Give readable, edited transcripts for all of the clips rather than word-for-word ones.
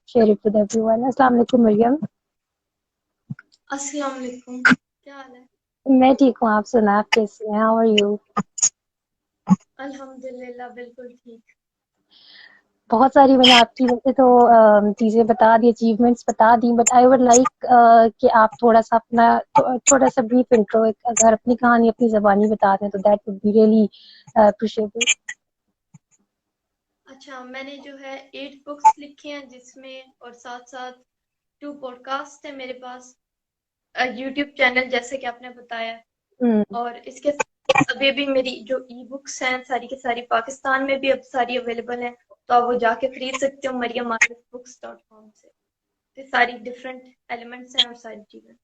share it with everyone. अस्सलाम वालेकुम मरियम। अस्सलाम वालेकुम, क्या हाल है? मैं ठीक हूँ, आप सुना, आप कैसे हैं? How are you? अल्हम्दुलिल्लाह बिल्कुल ठीक। बहुत सारी मैंने आपकी वैसे तो चीजें बता दी, अचीवमेंट्स बता दी, बट आई वुड लाइक कि आप थोड़ा सा अपना थोड़ा सा ब्रीफ इंट्रो, अगर अपनी कहानी अपनी जबानी बता दें तो that would be really appreciable. अच्छा, मैंने जो है 8 बुक्स लिखी हैं जिसमें, और साथ साथ 2 पॉडकास्ट है मेरे पास, यूट्यूब चैनल जैसे कि आपने बताया। हम्म। और इसके साथ अभी भी मेरी जो ई बुक्स हैं सारी की सारी पाकिस्तान में भी अब सारी अवेलेबल हैं, तो आप वो जाके खरीद सकते हो mariamaarifbooks.com से। तो सारी डिफरेंट एलिमेंट्स हैं और सारी चीजें।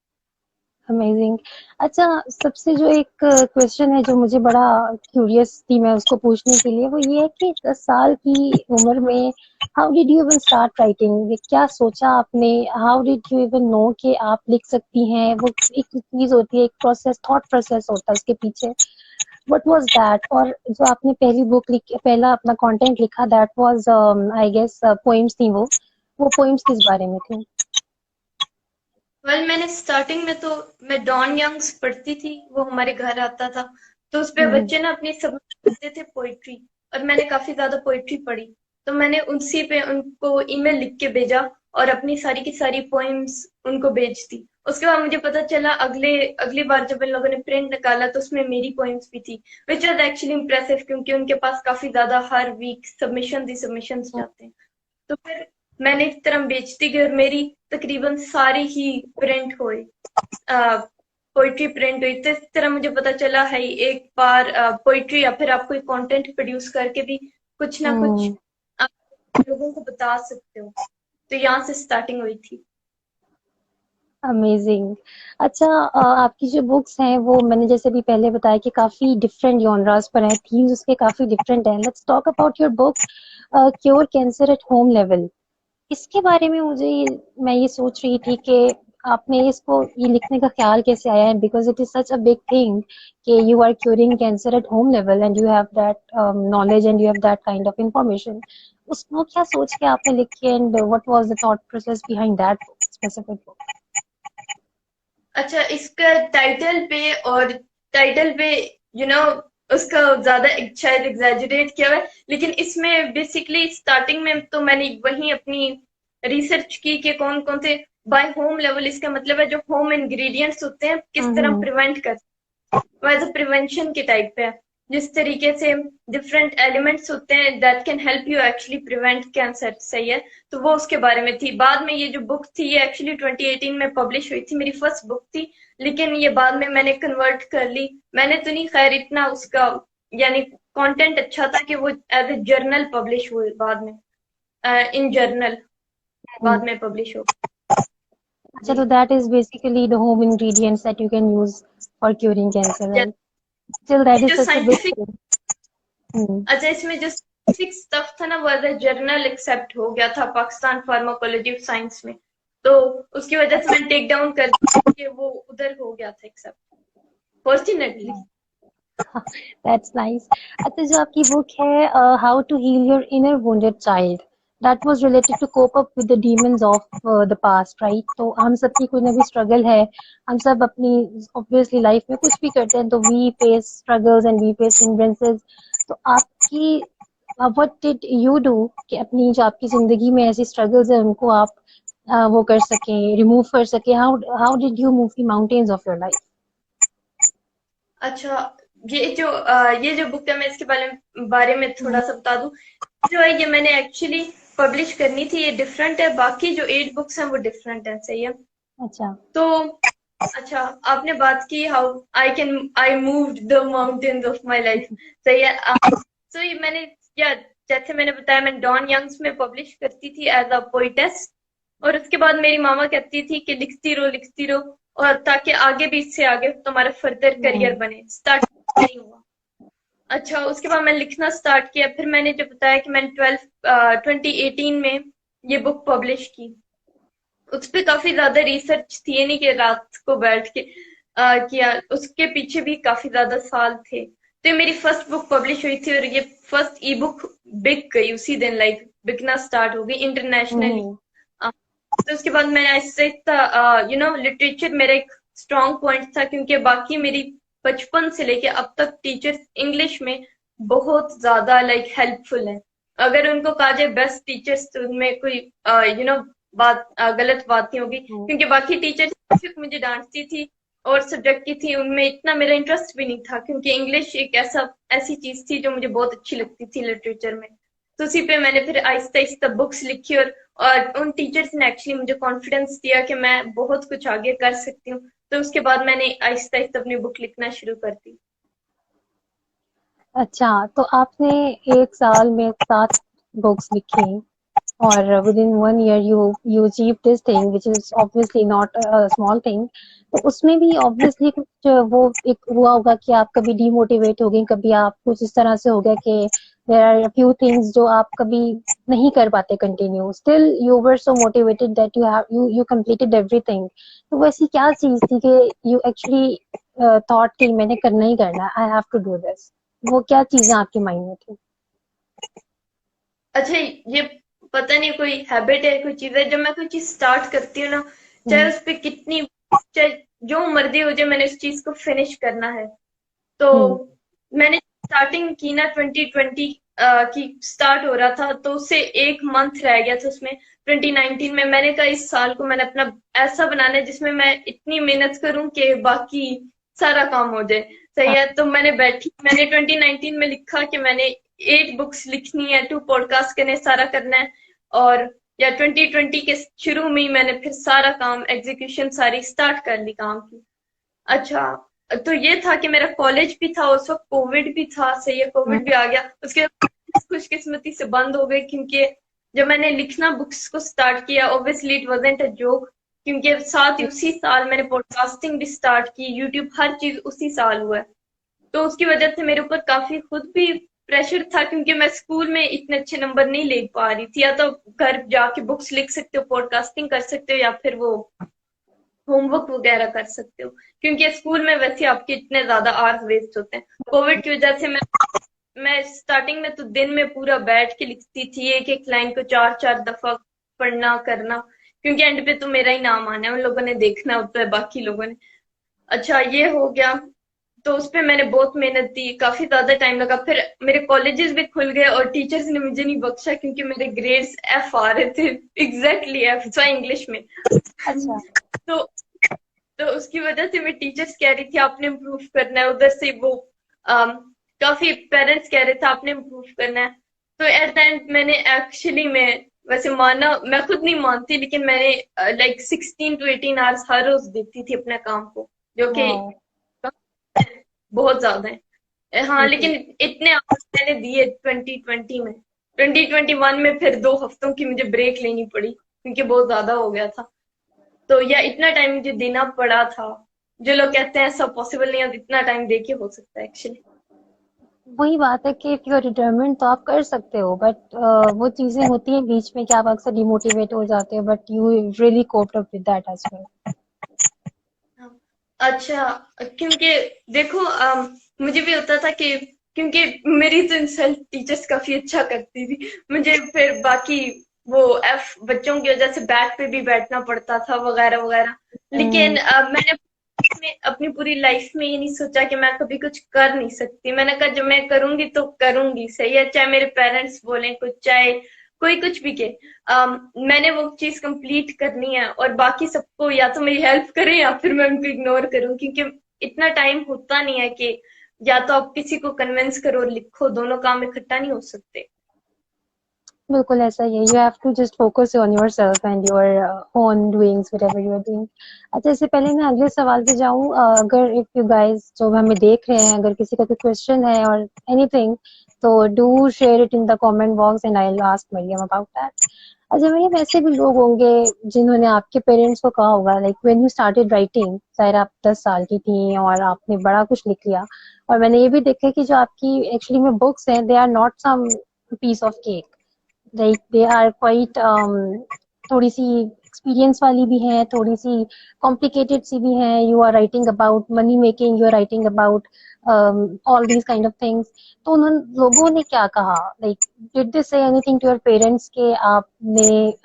अमेजिंग। अच्छा, सबसे जो एक क्वेश्चन है जो मुझे बड़ा क्यूरियस थी मैं उसको पूछने के लिए, वो ये है कि 10 साल की उम्र में how did you even start writing? क्या सोचा आपने? How did you even know कि आप लिख सकती हैं? वो एक चीज होती है, एक प्रोसेस, थॉट प्रोसेस होता है उसके पीछे। What was that? और जो आपने पहली बुक लिखी, पहला अपना कंटेंट लिखा, that was I guess poems थी वो पोएम्स किस बारे में थी? वेल, मैंने स्टार्टिंग में तो मैं डॉन यंग्स पढ़ती थी, वो हमारे घर आता था। तो उस पे हम्म। बच्चे ना अपनी सबमिट करते थे पोइट्री, और मैंने काफी ज्यादा पोइट्री पढ़ी। तो मैंने उसी पे उनको ईमेल लिख के भेजा और अपनी सारी की सारी पोइम्स उनको भेज दी। उसके बाद मुझे पता चला अगले अगली बार जब इन लोगों ने प्रिंट निकाला तो उसमें मेरी पोइम्स भी थी, विच वॉज एक्चुअली इम्प्रेसिव, क्योंकि उनके पास काफी ज्यादा हर वीक सबमिशन जाते हैं। तो फिर मैंने इस तरह बेचती गई और मेरी तकरीबन सारी ही प्रिंट हुई, पोइट्री प्रिंट हुई। तो इस तरह मुझे पता चला है एक बार पोइट्री या फिर आप कोई कंटेंट प्रोड्यूस करके भी कुछ ना कुछ हम्म। आप लोगों को बता सकते हो। तो यहाँ से स्टार्टिंग हुई थी। अमेजिंग। अच्छा, आपकी जो बुक्स हैं वो मैंने जैसे भी पहले बताया कि काफी डिफरेंट जॉनरास पर हैं, थीम्स उसके काफी डिफरेंट हैं। Let's talk about your book cure cancer at home level. इसके बारे में मैं ये सोच रही थी कि आपने इसको ये लिखने का ख्याल कैसे आया है, because it is such a big thing कि you are curing cancer at home level and you have that knowledge and you have that kind of information. उसको क्या सोच के आपने लिखी and what was the thought process behind that specific book? अच्छा, इसका title पे यू नो उसका ज्यादा शायद एग्जैजरेट किया हुआ है, लेकिन इसमें बेसिकली स्टार्टिंग में तो मैंने वही अपनी रिसर्च की कि कौन कौन से बाय होम लेवल, इसका मतलब है जो होम इंग्रेडिएंट्स होते हैं किस तरह हम्म। प्रिवेंट कर, वो एज अ प्रिवेंशन के टाइप पे है। जिस तरीके से डिफरेंट एलिमेंट्स होते हैं that can help you actually prevent cancer, सही है। तो वो उसके बारे में थी। बाद में ये जो बुक थी ये एक्चुअली 2018 में पब्लिश हुई थी, मेरी फर्स्ट बुक थी, लेकिन ये बाद में मैंने कन्वर्ट कर ली। मैंने तो नहीं, खैर इतना उसका यानी कंटेंट अच्छा था कि वो एज ए जर्नल पब्लिश हुई बाद में, इन जर्नल हम्म। बाद में पब्लिश हो। अच्छा, जी। तो that is basically the home ingredients that you can use for curing cancer, ये right? Still, that is जो such a big scientific, thing. Hmm. अच्छा इसमें जो साइंटिफिक स्टफ था ना वो एज ए जर्नल एक्सेप्ट हो गया था पाकिस्तान फार्माकोलॉजी साइंस में। तो उसकी वजह से मैंने टेक डाउन कर दिया कि वो उधर हो गया था एक्सेप्ट, फॉर्चुनेटली। That's nice. अच्छा, जो आपकी बुक है How to Heal Your Inner Wounded Child, that was related to cope up with the demons of the past, right? तो हम सबकी कोई ना कोई स्ट्रगल है, हम सब अपनी obviously लाइफ में कुछ भी करते हैं तो we face struggles and we face hindrances। तो आपकी what did you do कि अपनी जो आपकी जिंदगी में ऐसी स्ट्रगल्स है उनको आप वो कर सके, रिमूव कर सके? how did you move the mountains of your life? अच्छा, ये जो बुक है मैं इसके बारे में थोड़ा सा बता दूं। जो है ये मैंने एक्चुअली पब्लिश करनी थी, ये डिफरेंट है, बाकी जो 8 बुक्स हैं वो डिफरेंट है, सही है। अच्छा। तो अच्छा, आपने बात की how I moved the mountains of my life, सही है। तो ये मैंने, या जैसे मैंने बताया मैं डॉन यंग्स में पब्लिश करती थी एज अ पोइटेस, और उसके बाद मेरी मामा कहती थी कि लिखती रहो, और ताकि आगे भी इससे आगे तुम्हारा फर्दर करियर हम्म। बने। स्टार्ट नहीं हुआ। अच्छा, उसके बाद मैंने लिखना स्टार्ट किया। फिर मैंने जो बताया कि मैंने 2018 में ये बुक पब्लिश की। उस पे काफी ज्यादा रिसर्च थी, ये नहीं कि रात को बैठ के किया, उसके पीछे भी काफी ज्यादा साल थे। तो ये मेरी फर्स्ट बुक पब्लिश हुई थी, और ये फर्स्ट ई बुक बिक गई उसी दिन, लाइक बिकना स्टार्ट हो गई इंटरनेशनली। हम्म। तो उसके बाद मैंने ऐसे लिटरेचर मेरा एक स्ट्रॉन्ग पॉइंट था, क्योंकि बाकी मेरी बचपन से लेके अब तक टीचर्स इंग्लिश में बहुत ज्यादा लाइक हेल्पफुल है। अगर उनको कहा जाए बेस्ट टीचर्स, तो उनमें कोई बात गलत बात नहीं होगी, क्योंकि बाकी टीचर्स सिर्फ मुझे डांटती थी और सब्जेक्ट की थी, उनमें इतना मेरा इंटरेस्ट भी नहीं था, क्योंकि इंग्लिश एक ऐसी चीज थी जो मुझे बहुत अच्छी लगती थी लिटरेचर में। तो उसी पे मैंने फिर आहिस्ता आहिस्ता बुक्स लिखी, और उन टीचर्स ने एक्चुअली मुझे कॉन्फिडेंस दिया कि मैं बहुत कुछ आगे कर सकती हूँ। तो उसके बाद मैंने आहिस्ता आहिस्ता अपनी बुक लिखना शुरू कर दी। अच्छा, तो आपने 1 साल में 7 बुक्स लिखी और within 1 year you achieved this thing which is obviously not a small thing. तो उसमें भी obviously कुछ वो एक हुआ होगा कि आप कभी demotivate हो गई, कभी आप कुछ इस तरह से हो गया कि there are a few things जो आप कभी नहीं कर पाते continue, still you were so motivated that you completed everything. तो वैसी क्या चीज थी कि you actually thought कि मैंने करना ही करना है, I have to do this. वो क्या चीजें आपके माइंड में थी? अच्छा, ये पता नहीं कोई हैबिट है, कोई चीज है, जब मैं कोई चीज स्टार्ट करती हूँ ना, चाहे उस पे कितनी, चाहे जो मर्जी हो जाए, मैंने उस चीज को फिनिश करना है। तो हम्म मैंने स्टार्टिंग की ना 2020 की स्टार्ट हो रहा था, तो उससे एक मंथ रह गया था उसमें 2019 में। मैंने कहा इस साल को मैंने अपना ऐसा बनाना है जिसमें मैं इतनी मेहनत करूं कि बाकी सारा काम हो जाए। सही है, तो मैंने 2019 में लिखा कि मैंने 8 बुक्स लिखनी है, 2 पॉडकास्ट करने, सारा करना है। और या 2020 के शुरू में ही मैंने फिर सारा काम, एग्जीक्यूशन सारी स्टार्ट कर ली काम की। अच्छा, तो ये था कि मेरा कॉलेज भी था उस वक्त, कोविड भी था। सही है, कोविड भी आ गया, उसके बाद खुशकिस्मती से बंद हो गई, क्योंकि जब मैंने लिखना बुक्स को स्टार्ट किया, obviously it wasn't a joke, क्योंकि साथ ही उसी साल मैंने पॉडकास्टिंग भी स्टार्ट की, यूट्यूब, हर चीज उसी साल हुआ है। तो उसकी वजह से मेरे ऊपर काफी खुद भी प्रेशर था, क्योंकि मैं स्कूल में इतने अच्छे नंबर नहीं ले पा रही थी। या तो घर जाके बुक्स लिख सकते हो, पॉडकास्टिंग कर सकते हो, या फिर वो होमवर्क वगैरह कर सकते हो, क्योंकि स्कूल में वैसे आपके इतने ज्यादा आवर्स वेस्ट होते हैं। कोविड की वजह से मैं स्टार्टिंग में तो दिन में पूरा बैठ के लिखती थी, एक एक लाइन को 4 4 दफा पढ़ना करना, क्योंकि एंड पे तो मेरा ही नाम आना है, उन लोगों ने देखना होता है, बाकी लोगों ने। अच्छा, ये हो गया। तो उस पे मैंने बहुत मेहनत दी, काफी ज्यादा टाइम लगा। फिर मेरे कॉलेजेस भी खुल गए और टीचर्स ने मुझे नहीं बख्शा, क्योंकि मेरे ग्रेड्स एफ आ रहे थे, एग्जैक्टली एफ, इंग्लिश में। अच्छा। तो तो उसकी वजह से मैं, टीचर्स कह रही थी आपने इम्प्रूव करना है, उधर से वो um, काफी पेरेंट्स कह रहे थे आपने इम्प्रूव करना है। तो एट द एंड मैंने एक्चुअली में, वैसे माना मैं खुद नहीं मानती, लेकिन मैंने लाइक 16 to 18 आवर्स हर रोज देती थी अपने काम को, जो कि वाओ। बहुत ज्यादा है। हाँ, बिल्कुल। लेकिन इतने आवर्स मैंने दिए 2020 में। 2021 में फिर 2 हफ्तों की मुझे ब्रेक लेनी पड़ी, क्योंकि बहुत ज्यादा हो गया था। तो या इतना टाइम मुझे देना पड़ा था। जो लोग कहते हैं सब पॉसिबल नहीं है, इतना टाइम दे के हो सकता है एक्चुअली। वही बात है कि इफ यू आर डिटरमिन्ड तो आप कर सकते हो, बट वो चीजें होती हैं बीच में कि आप अक्सर डिमोटिवेट हो जाते हो, but you really coped up with that as well. अच्छा, क्योंकि देखो मुझे भी होता था कि, क्योंकि मेरी तो इंसल्ट टीचर्स काफी अच्छा करती थी मुझे, फिर बाकी वो एफ बच्चों की वजह से बैक पे भी बैठना पड़ता था वगैरह वगैरह। लेकिन मैंने अपनी पूरी लाइफ में ये नहीं सोचा कि मैं कभी कुछ कर नहीं सकती। मैंने कहा जब मैं करूंगी तो करूंगी, सही है, चाहे मेरे पेरेंट्स बोलें कुछ, चाहे कोई कुछ भी कहे। मैंने वो चीज कंप्लीट करनी है, और बाकी सबको या तो मेरी हेल्प करें या फिर मैं उनको इग्नोर करूं, क्योंकि इतना टाइम होता नहीं है कि या तो आप किसी को कन्विंस करो और लिखो, दोनों काम इकट्ठा नहीं हो सकते। बिल्कुल ऐसा ही है, you have to just focus on yourself and your own doings whatever you are doing. अच्छा, इससे पहले मैं अगले सवाल पे जाऊं, अगर इफ यू गाइस जो हमें देख रहे हैं, अगर किसी का कोई क्वेश्चन है और एनीथिंग, तो do share it in the comment box and I will ask Mariam about that. अच्छा मरियम, ऐसे भी लोग होंगे जिन्होंने आपके पेरेंट्स को कहा होगा like when you started writing, शायद आप 10 साल की थी और आपने बड़ा कुछ लिख लिया, और मैंने ये भी देखा कि जो आपकी एक्चुअली में बुक्स हैं, they are not some piece of cake, like they are quite थोड़ी सी एक्सपीरियंस वाली भी हैं, थोड़ी सी कॉम्प्लिकेटेड सी भी हैं। You are writing about money making, you are writing about all these kind of things. तो उन लोगों ने क्या कहा, like did they say anything to your parents के आप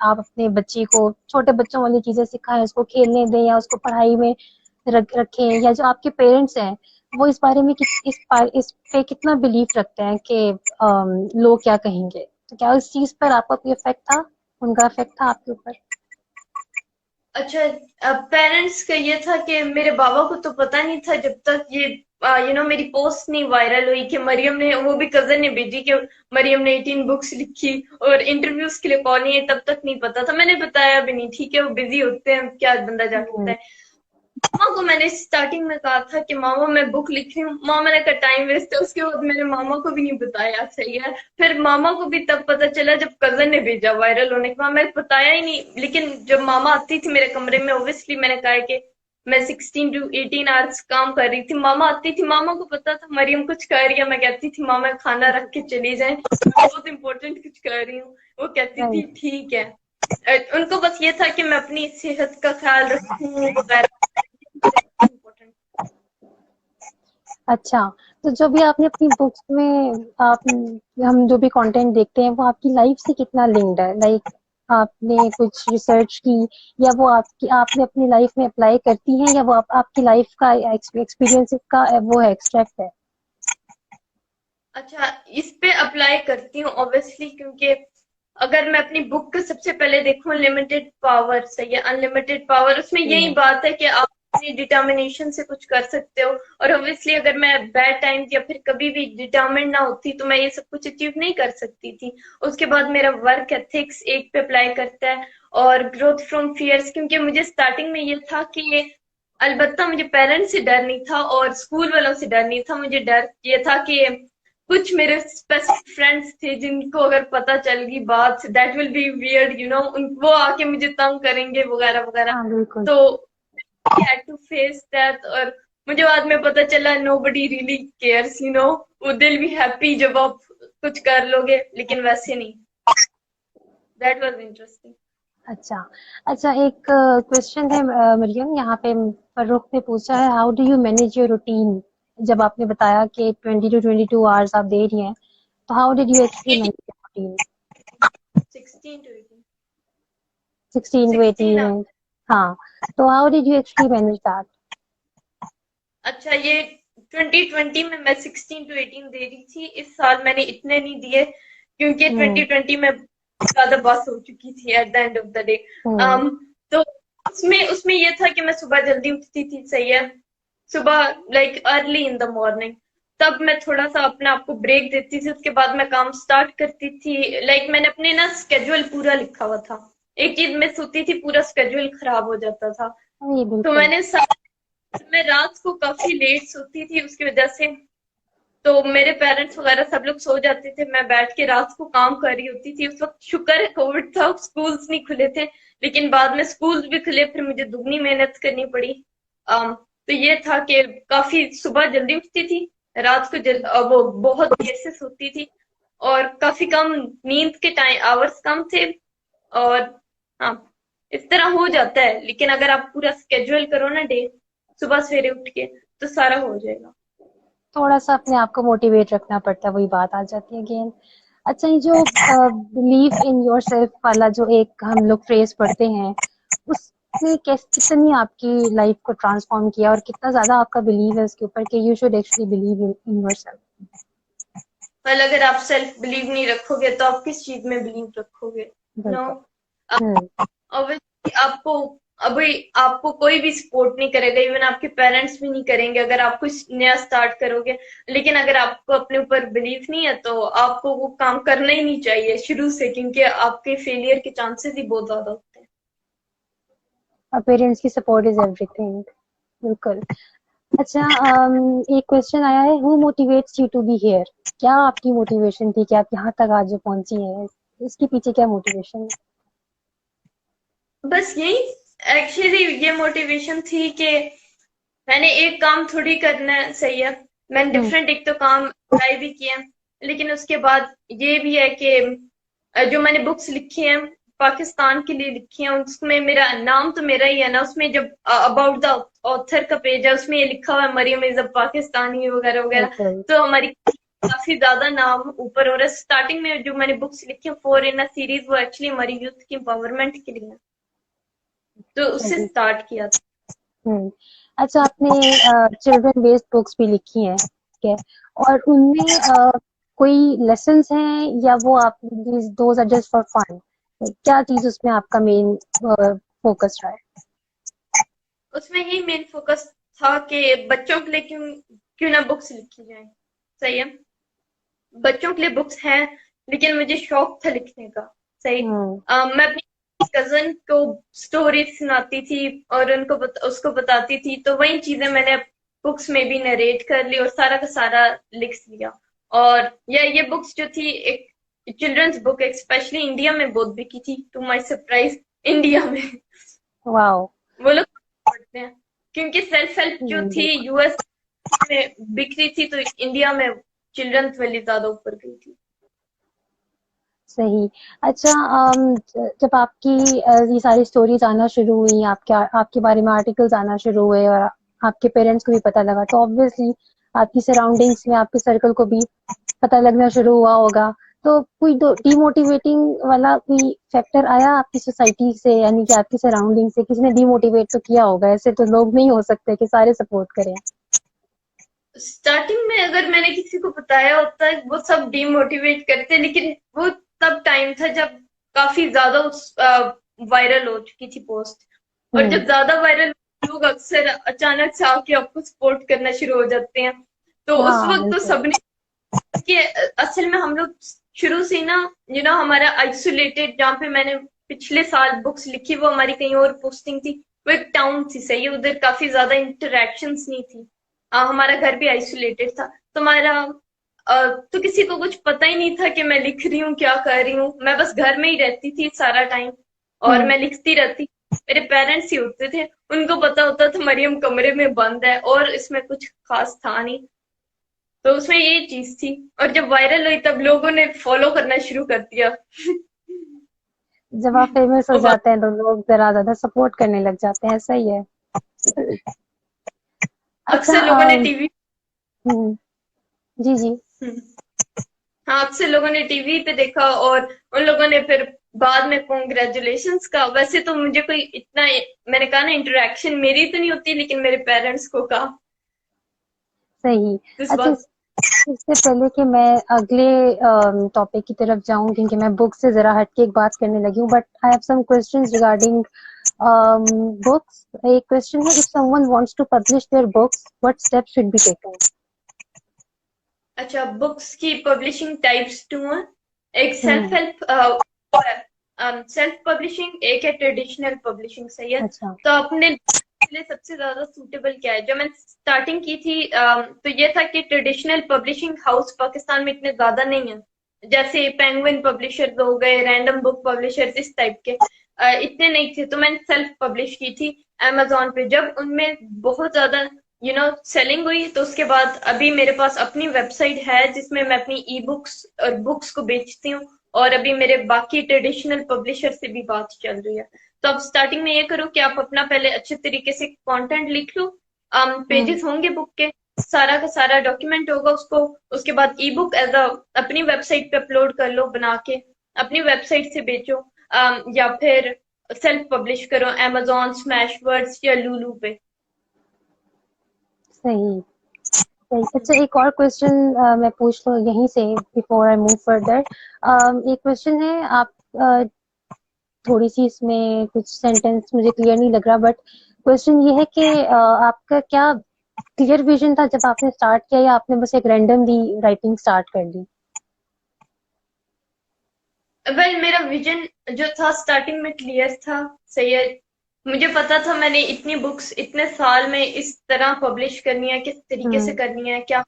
अपने बच्चे को छोटे बच्चों वाली चीजें सिखाएं, उसको खेलने दें या उसको पढ़ाई में रखें, या जो आपके पेरेंट्स हैं वो इस बारे में इस पे कितना बिलीफ रखते हैं कि लोग क्या कहेंगे? तो क्या उस चीज पर आपका कोई इफेक्ट था, उनका इफेक्ट था आपके ऊपर? अच्छा, पेरेंट्स का ये था कि मेरे बाबा को तो पता नहीं था जब तक ये मेरी पोस्ट नहीं वायरल हुई कि मरियम ने, वो भी कजन ने भेजी कि मरियम ने 18 बुक्स लिखी और इंटरव्यूज के लिए कॉल नहीं है, तब तक नहीं पता था। मैंने बताया भी नहीं, ठीक है वो बिजी होते हैं, क्या बंदा जा सकता हम्म। है। मामा को मैंने स्टार्टिंग में कहा था कि मामा मैं बुक लिख रही हूँ, मामा ने कहा टाइम वेस्ट है। उसके बाद मैंने मामा को भी नहीं बताया, सही है। फिर मामा को भी तब पता चला जब कजन ने भेजा वायरल होने के बाद, मैं बताया ही नहीं। लेकिन जब मामा आती थी मेरे कमरे में, ऑब्वियसली मैंने कहा कि मैं 16 to 18 आवर्स काम कर रही थी, मामा आती थी, मामा को पता था मरियम कुछ कर रही है, मैं कहती थी मामा खाना रख के चली जाए, बहुत इंपॉर्टेंट कुछ कर रही हूँ। वो कहती थी राइट। ठीक है। उनको बस ये था कि मैं अपनी सेहत का ख्याल रखूं वगैरह, इम्पोर्टेंट। अच्छा, तो जो भी आपने अपनी बुक्स में आप हम जो भी कंटेंट देखते हैं वो आपकी लाइफ से कितना लिंक्ड है? लाइक आपने कुछ रिसर्च की, या वो आपने अपनी लाइफ में अप्लाई करती हैं, या वो आपकी लाइफ का एक्सपीरियंस का वो है, एक्सट्रैक्ट है? अच्छा, इस पे अप्लाई करती हूँ ऑब्वियसली, क्योंकि अगर मैं अपनी बुक को सबसे पहले देखूं, लिमिटेड पावर सही है, अनलिमिटेड पावर, उसमें यही बात है कि आप अपनी डिटर्मिनेशन से कुछ कर सकते हो। और ऑब्वियसली अगर मैं बैड टाइम या फिर कभी भी डिटर्मिन्ड ना होती तो मैं ये सब कुछ अचीव नहीं कर सकती थी। उसके बाद मेरा वर्क एथिक्स एक पे अप्लाई करता है, और ग्रोथ फ्रॉम फियर्स, क्योंकि मुझे स्टार्टिंग में ये था कि अलबत्ता मुझे पेरेंट्स से डर नहीं था और स्कूल वालों से डर नहीं था, मुझे डर ये था कि कुछ मेरे स्पेसिफिक फ्रेंड्स थे जिनको अगर पता चल गई बात, दैट विल बी वियर्ड, वो आके मुझे तंग करेंगे वगैरह वगैरह। हाँ, बिल्कुल। तो I had to face that. और मुझे बाद में पता चला नोबडी रियली केयर्स, वो दिल बी हैप्पी जब आप कुछ कर लोगे, लेकिन वैसे नहीं। That was interesting. अच्छा। अच्छा, एक क्वेश्चन है मरियम, यहाँ पे फर्रुख ने पूछा है, how do you manage your routine? जब आपने बताया कि 20 to 22 आवर्स आप दे रही हैं, तो how did you actually manage your routine? 16 to 18। 16 to 16। 18 हाँ, तो how did you actually manage that? अच्छा, ये 2020 में मैं 16 to 18 दे रही थी, इस साल मैंने इतने नहीं दिए क्योंकि हम्म। 2020 में ज्यादा बस हो चुकी थी at the end of the day. Hmm. तो उसमें ये था कि मैं सुबह जल्दी उठती थी, सही है, सुबह like early in the morning. तब मैं थोड़ा सा अपने आप को ब्रेक देती थी, उसके बाद मैं काम स्टार्ट करती थी। लाइक मैंने अपने ना स्केड्यूल पूरा लिखा हुआ था, एक चीज मिस होती थी पूरा स्केड्यूल खराब हो जाता था। ये तो बिल्कुल। मैं रात को काफी लेट सोती थी उसकी वजह से। तो मेरे पेरेंट्स वगैरह सब लोग सो जाते थे, मैं बैठ के रात को काम कर रही होती थी। उस वक्त शुक्र है कोविड था, स्कूल्स नहीं खुले थे, लेकिन बाद में स्कूल्स भी खुले, फिर मुझे दुगनी मेहनत करनी पड़ी। तो ये था कि काफी सुबह जल्दी उठती थी, रात को वो बहुत देर से सोती थी, और काफी कम नींद के टाइम आवर्स कम थे। और हाँ, इस तरह हो जाता है, लेकिन अगर आप पूरा स्केड्यूल करो ना डे, सुबह सवेरे उठ के, तो सारा हो जाएगा। थोड़ा सा अपने आप को मोटिवेट रखना पड़ता है, वही बात आ जाती है अगेन। अच्छा, ये जो बिलीव इन योर सेल्फ वाला जो एक हम लोग फ्रेज पढ़ते हैं, उसने कितनी आपकी लाइफ को ट्रांसफॉर्म किया, और कितना ज्यादा आपका बिलीव है उसके ऊपर कि you should actually believe in your self? पर अगर आप सेल्फ बिलीव नहीं रखोगे तो आप किस चीज में बिलीव रखोगे? नो। बिल्कुल। हम्म। ऑब्वियसली अभी आपको कोई भी सपोर्ट नहीं करेगा, इवन आपके पेरेंट्स भी नहीं करेंगे अगर आप कुछ नया स्टार्ट करोगे। लेकिन अगर आपको अपने ऊपर बिलीव नहीं है तो आपको वो काम करना ही नहीं चाहिए शुरू से, क्योंकि आपके फेलियर के चांसेस ही बहुत ज्यादा होते हैं। और पेरेंट्स की सपोर्ट इज एवरीथिंग। बिल्कुल। अच्छा, एक क्वेश्चन आया है, who motivates you to be here? क्या आपकी मोटिवेशन थी कि आप यहाँ तक आज जो पहुंची हैं, इसके पीछे क्या मोटिवेशन है? बस यही, एक्चुअली ये मोटिवेशन थी कि मैंने एक काम थोड़ी करना है, सही है, मैंने हम्म। डिफरेंट एक तो काम ट्राई भी किया, लेकिन उसके बाद ये भी है कि जो मैंने बुक्स लिखी हैं पाकिस्तान के लिए लिखी हैं, उसमें मेरा नाम तो मेरा ही है ना, उसमें जब अबाउट द ऑथर का पेज है उसमें ये लिखा हुआ है मरियम इज अ पाकिस्तानी वगैरह वगैरह। बिल्कुल। तो हमारी काफी ज्यादा नाम ऊपर हो रहा है। स्टार्टिंग में जो मैंने बुक्स लिखी है फोर इन अ सीरीज, वो एक्चुअली हमारी यूथ की एम्पावरमेंट के लिए है, तो उससे सही। स्टार्ट किया था। हम्म। अच्छा, आपने चिल्ड्रन बेस्ड बुक्स भी लिखी हैं, ठीक है, और उनमें कोई लेसन्स हैं या वो आप those are just for fun? क्या चीज उसमें आपका मेन फोकस रहा है? उसमें यही मेन फोकस था कि बच्चों के लिए क्यों क्यों ना बुक्स लिखी जाए। सही है, बच्चों के लिए बुक्स हैं, लेकिन मुझे शौक था लिखने का। सही। हम्म। मैं अपनी कजन को स्टोरी सुनाती थी और उसको बताती थी, तो वही चीजें मैंने बुक्स में भी नरेट कर ली और सारा का सारा लिख लिया। और ये बुक्स जो थी, एक चिल्ड्रंस बुक स्पेशली इंडिया में बहुत बिकी थी, टू माय सरप्राइज, इंडिया में। वाओ। वो लोग पढ़ते हैं, क्योंकि सेल्फ हेल्प जो थी बिल्कुल। यूएस में बिक रही थी, तो इंडिया में चिल्ड्रंस वाली ज्यादा ऊपर गई थी। सही। अच्छा, जब आपकी ये सारी स्टोरीज आना शुरू हुई, आपके आपके बारे में आर्टिकल्स आना शुरू हुए और आपके पेरेंट्स को भी पता लगा, तो ऑब्वियसली आपकी सराउंडिंग्स में आपके सर्कल को भी पता लगना शुरू हुआ होगा। तो कोई डिमोटिवेटिंग वाला कोई फैक्टर आया आपकी सोसाइटी से, यानी कि आपकी सराउंडिंग से किसी ने डिमोटिवेट तो किया होगा? ऐसे तो लोग नहीं हो सकते कि सारे सपोर्ट करें। स्टार्टिंग में अगर मैंने किसी को बताया होता है, वो सब डिमोटिवेट करते, लेकिन वो तब टाइम था जब काफी ज्यादा वायरल हो चुकी थी पोस्ट। और हम्म। जब ज्यादा वायरल, लोग अक्सर अचानक से आके आपको सपोर्ट करना शुरू हो जाते हैं। तो उस हाँ, वक्त तो बिल्कुल। सबने कि असल में हम लोग शुरू से ना, हमारा आइसोलेटेड, जहाँ पे मैंने पिछले साल बुक्स लिखी, वो हमारी कहीं और पोस्टिंग थी। वो एक टाउन थी, सही है, उधर काफी ज्यादा इंटरेक्शंस नहीं थी। हमारा घर भी आइसोलेटेड था, तो तो किसी को कुछ पता ही नहीं था कि मैं लिख रही हूँ, क्या कर रही हूँ। मैं बस घर में ही रहती थी सारा टाइम, और हम्म। मैं लिखती रहती। मेरे पेरेंट्स ही होते थे, उनको पता होता था मरियम कमरे में बंद है, और इसमें कुछ खास था नहीं। तो उसमें ये चीज थी। और जब वायरल हुई तब लोगों ने फॉलो करना शुरू कर दिया। जब आप फेमस हो और जाते हैं तो लोग जरा ज्यादा सपोर्ट करने लग जाते हैं, सही है। अच्छा। अक्सर लोगों ने टीवी हम्म। जी जी। हाँ, अक्सर लोगों ने टीवी पे देखा, और उन लोगों ने फिर बाद में कॉन्ग्रेचुलेशंस का। वैसे तो मुझे कोई इतना, मैंने कहा ना, इंटरेक्शन मेरी तो नहीं होती, लेकिन मेरे पेरेंट्स को कहा सही। इस अच्छा, बात। इससे पहले कि मैं अगले टॉपिक की तरफ जाऊं, क्योंकि मैं बुक से जरा हटके एक बात करने लगी हूँ, but I have some questions regarding books. एक क्वेश्चन है, if someone wants to publish their books, what steps should be taken? अच्छा, बुक्स की पब्लिशिंग टाइप्स टू हैं। एक self hmm. Help, self publishing, एक है ट्रेडिशनल पब्लिशिंग। सही है। अच्छा। तो अपने लिए सबसे ज्यादा सूटेबल क्या है? जो मैंने स्टार्टिंग की थी, तो ये था कि ट्रेडिशनल पब्लिशिंग हाउस पाकिस्तान में इतने ज्यादा नहीं है। जैसे पेंगुइन पब्लिशर्स हो गए, रैंडम बुक पब्लिशर्स, इस टाइप के इतने नहीं थे। तो मैंने सेल्फ पब्लिश की थी अमेजोन पे। जब उनमें बहुत ज्यादा सेलिंग हुई, तो उसके बाद अभी मेरे पास अपनी वेबसाइट है, जिसमें मैं अपनी ई बुक्स और बुक्स को बेचती हूँ। और अभी मेरे बाकी ट्रेडिशनल पब्लिशर से भी बात चल रही है। तो अब स्टार्टिंग में ये करो कि आप अपना पहले अच्छे तरीके से कंटेंट लिख लो। हम्म। पेजेस होंगे बुक के, सारा का सारा डॉक्यूमेंट होगा उसको। उसके बाद ई बुक एज अ अपनी वेबसाइट पे अपलोड कर लो, बना के अपनी वेबसाइट से बेचो। या फिर सेल्फ पब्लिश करो अमेजोन, स्मैशवर्ड्स या लूलू पे। सही। सही। अच्छा, एक और क्वेश्चन मैं पूछ लूँ यहीं से, बिफोर आई मूव फर्दर। एक क्वेश्चन है, आप थोड़ी सी इसमें कुछ सेंटेंस मुझे क्लियर नहीं लग रहा, बट क्वेश्चन ये है कि आपका क्या क्लियर विजन था जब आपने स्टार्ट किया, या आपने बस एक रैंडमली राइटिंग स्टार्ट कर दी? वेल, मेरा विजन जो था स्टार्टिंग में क्लियर था। सही है। मुझे पता था मैंने इतनी बुक्स इतने साल में इस तरह पब्लिश करनी है, किस तरीके से हम्म। करनी है, क्या,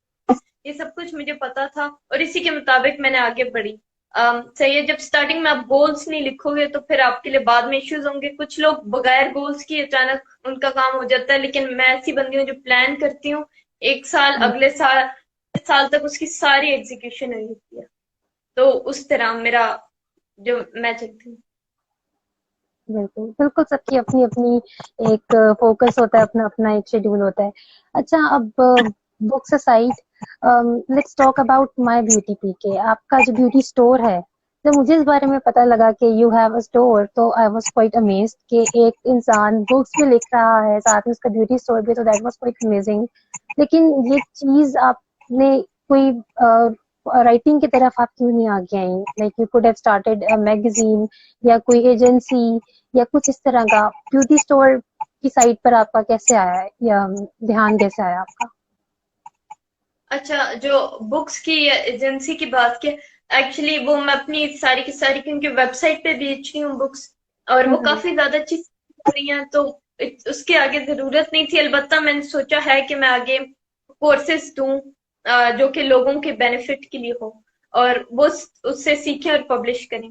ये सब कुछ मुझे पता था। और इसी के मुताबिक मैंने आगे बढ़ी। सही है। जब स्टार्टिंग में आप गोल्स नहीं लिखोगे, तो फिर आपके लिए बाद में इश्यूज होंगे। कुछ लोग बगैर गोल्स की अचानक उनका काम हो जाता है, लेकिन मैं ऐसी बंदी हूँ जो प्लान करती हूँ। एक साल, हम्म। अगले साल, इस साल तक उसकी सारी एग्जीक्यूशन हुई होती है। तो उस तरह मेरा जो मैं चलती हूँ। बिल्कुल बिल्कुल, सबकी अपनी अपनी एक फोकस होता है, अपना अपना एक शेड्यूल होता है। अच्छा, अब books aside, let's talk about my beauty PK, आपका जो ब्यूटी स्टोर है। जब मुझे इस बारे में पता लगा कि यू हैव अ स्टोर, तो आई वाज क्वाइट अमेज्ड कि एक इंसान बुक्स भी लिख रहा है, साथ में उसका ब्यूटी स्टोर भी, तो दैट वाज क्वाइट अमेजिंग। लेकिन ये चीज आपने कोई राइटिंग की तरफ आप क्यों नहीं आगे आई? Like you could have started a magazine या कोई एजेंसी या कुछ इस तरह का। ब्यूटी स्टोर की साइट पर आपका कैसे आया है, या ध्यान कैसे आया आपका? अच्छा, जो बुक्स की एजेंसी की बात की, एक्चुअली वो मैं अपनी सारी की सारी क्योंकि वेबसाइट पे बेच रही हूँ बुक्स, और वो हम्म। काफी ज्यादा अच्छी हो रही हैं, तो उसके आगे जरूरत नहीं थी। अलबत्ता मैंने सोचा है कि मैं आगे कोर्सेज दूं जो कि लोगों के बेनिफिट के लिए हो, और वो उससे सीखें और पब्लिश करें।